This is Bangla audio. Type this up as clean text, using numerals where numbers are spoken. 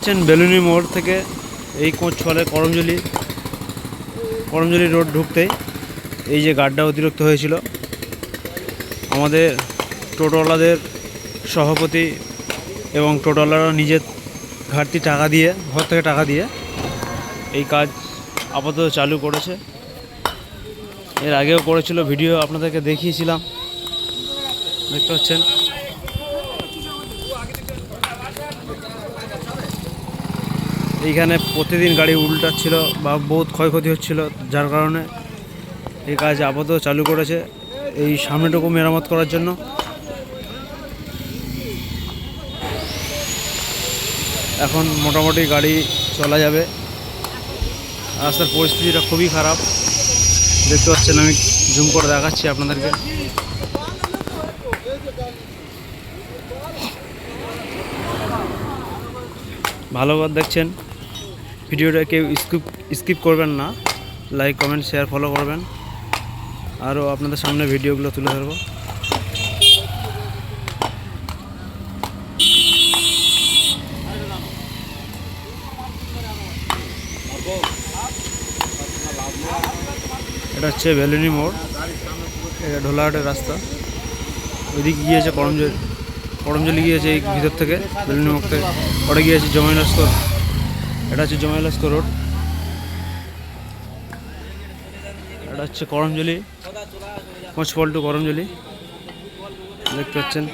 পাচ্ছেন বেলুনি মোড় থেকে এই কোচফলে করমজলি রোড ঢুকতেই এই যে গার্ডটা অতিরিক্ত হয়েছিল, আমাদের টোটোওয়ালাদের সভাপতি এবং টোটোওয়ালারা নিজের ঘর থেকে টাকা দিয়ে এই কাজ আপাতত চালু করেছে। এর আগেও করেছিল, ভিডিও আপনাদেরকে দেখিয়েছিলাম, দেখতে পাচ্ছেন। এইখানে প্রতিদিন গাড়ি উল্টাচ্ছিল বা বহুত ক্ষয়ক্ষতি হচ্ছিল, যার কারণে এই কাজ আপাতত চালু করেছে এই সামনেটুকু মেরামত করার জন্য। এখন মোটামুটি গাড়ি চলা যাবে। রাস্তার পরিস্থিতিটা খুবই খারাপ, দেখতে পাচ্ছেন, আমি জুম করে দেখাচ্ছি আপনাদেরকে। ভালো করে দেখছেন ভিডিওটা, কেউ স্কিপ করবেন না, লাইক কমেন্ট শেয়ার ফলো করবেন, আরও আপনাদের সামনে ভিডিওগুলো তুলে ধরবো। এটা হচ্ছে বেলুনি মোড়, এটা ঢোলাহাটের রাস্তা। ওইদিকে গিয়েছে করমজলি গিয়েছে এই ভিতর থেকে, বেলুনি মোড় থেকে ওটা গিয়েছে জমাই লস্কর। এটা হচ্ছে জমাই লস্কর রোড, এটা হচ্ছে করমজলি, কোচফল টু করমজলি, দেখতে পাচ্ছেন।